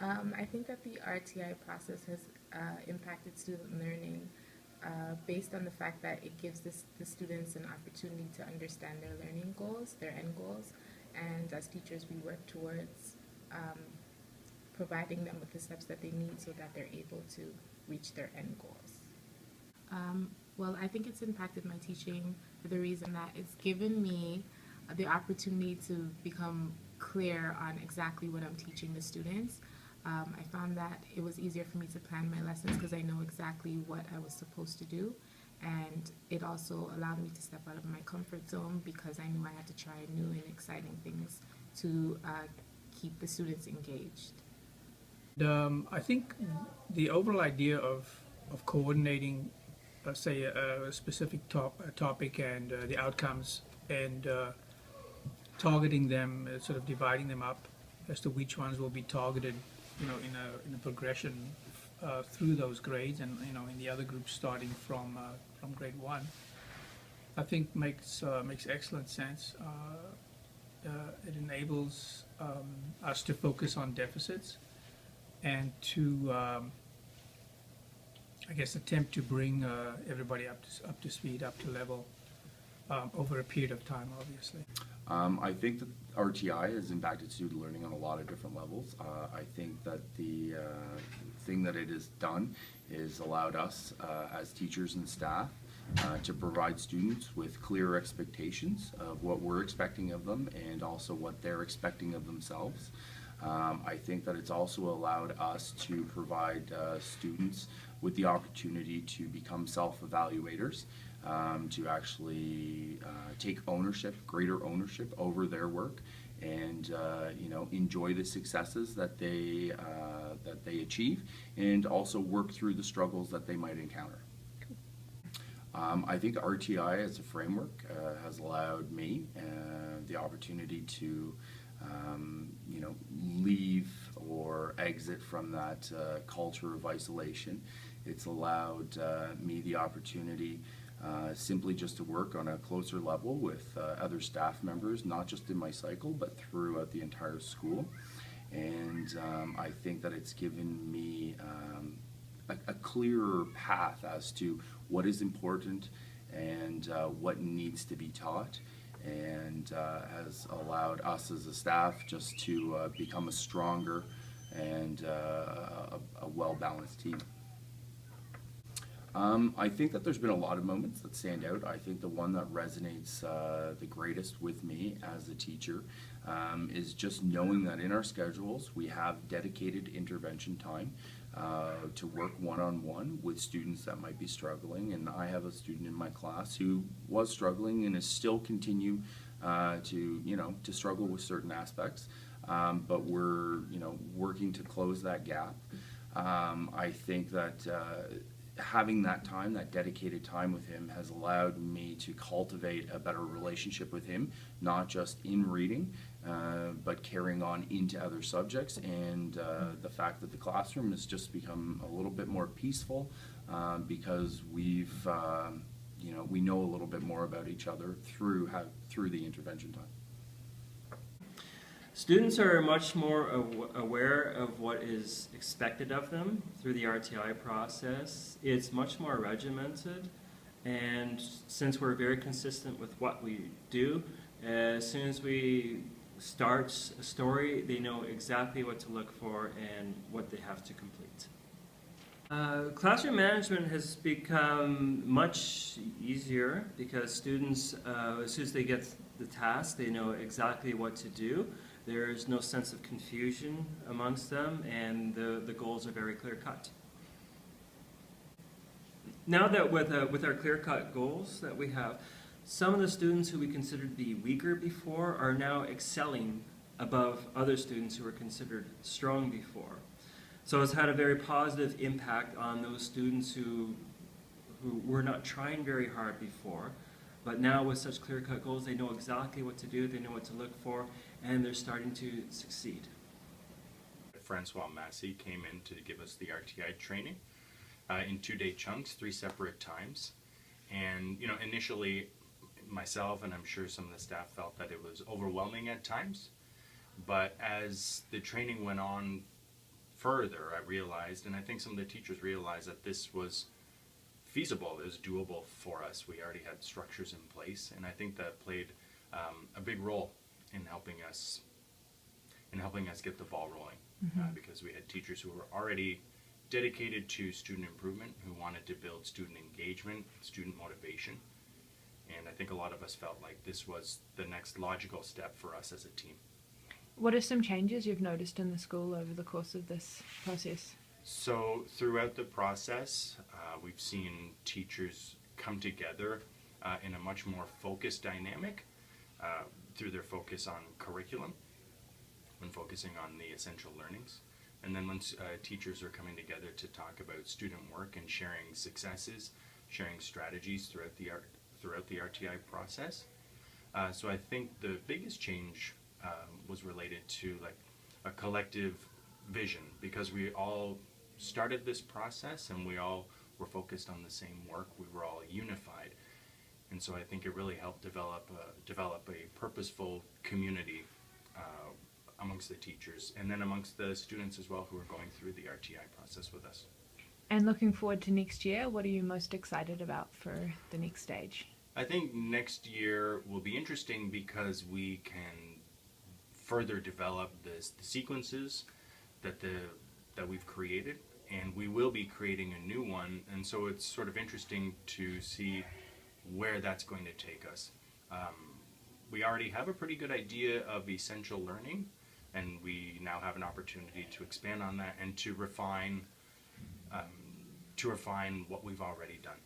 I think that the RTI process has impacted student learning based on the fact that it gives the students an opportunity to understand their learning goals, their end goals, and as teachers we work towards providing them with the steps that they need so that they're able to reach their end goals. Well, I think it's impacted my teaching for the reason that it's given me the opportunity to become clear on exactly what I'm teaching the students. I found that it was easier for me to plan my lessons because I know exactly what I was supposed to do, and it also allowed me to step out of my comfort zone because I knew I had to try new and exciting things to keep the students engaged. I think the overall idea of coordinating, say, a specific topic and the outcomes and targeting them, sort of dividing them up as to which ones will be targeted, in a progression through those grades, and in the other groups starting from grade 1, I think makes excellent sense. It enables us to focus on deficits and to, I guess, attempt to bring everybody up to speed, up to level over a period of time, obviously. I think that RTI has impacted student learning on a lot of different levels. I think that the thing that it has done is allowed us as teachers and staff to provide students with clear expectations of what we're expecting of them and also what they're expecting of themselves. I think that it's also allowed us to provide students with the opportunity to become self-evaluators, to actually take ownership, greater ownership over their work, and enjoy the successes that they achieve, and also work through the struggles that they might encounter. I think RTI as a framework has allowed me the opportunity to leave or exit from that culture of isolation. It's allowed me the opportunity simply just to work on a closer level with other staff members, not just in my cycle, but throughout the entire school. And I think that it's given me a clearer path as to what is important and what needs to be taught, and has allowed us as a staff just to become a stronger and a well-balanced team. I think that there's been a lot of moments that stand out. I think the one that resonates the greatest with me as a teacher is just knowing that in our schedules we have dedicated intervention time to work one-on-one with students that might be struggling. And I have a student in my class who was struggling and is still continue to struggle with certain aspects, but we're working to close that gap. I think that having that time, that dedicated time with him, has allowed me to cultivate a better relationship with him, not just in reading, but carrying on into other subjects. And the fact that the classroom has just become a little bit more peaceful because we know a little bit more about each other through the intervention time. Students are much more aware of what is expected of them through the RTI process. It's much more regimented, and since we're very consistent with what we do, as soon as we start a story, they know exactly what to look for and what they have to complete. Classroom management has become much easier because students, as soon as they get the task, they know exactly what to do. There's no sense of confusion amongst them, and the goals are very clear-cut. Now that with our clear-cut goals that we have, some of the students who we considered to be weaker before are now excelling above other students who were considered strong before. So it's had a very positive impact on those students who were not trying very hard before, but now with such clear-cut goals, they know exactly what to do, they know what to look for, and they're starting to succeed. Francois Massey came in to give us the RTI training in 2-day chunks, 3 separate times. And initially myself, and I'm sure some of the staff, felt that it was overwhelming at times. But as the training went on further, I realized, and I think some of the teachers realized, that this was feasible, it was doable for us. We already had structures in place, and I think that played a big role in helping us get the ball rolling, because we had teachers who were already dedicated to student improvement, who wanted to build student engagement, student motivation, and I think a lot of us felt like this was the next logical step for us as a team. What are some changes you've noticed in the school over the course of this process? So throughout the process, we've seen teachers come together in a much more focused dynamic through their focus on curriculum, when focusing on the essential learnings. And then when teachers are coming together to talk about student work and sharing successes, sharing strategies throughout the RTI process. So I think the biggest change was related to like a collective vision, because we all started this process and we all were focused on the same work. We were all unified, and so I think it really helped develop a purposeful community amongst the teachers, and then amongst the students as well, who are going through the RTI process with us. And looking forward to next year, what are you most excited about for the next stage? I think next year will be interesting because we can further develop the sequences that we've created, and we will be creating a new one, and so it's sort of interesting to see where that's going to take us. We already have a pretty good idea of essential learning, and we now have an opportunity to expand on that and to refine what we've already done.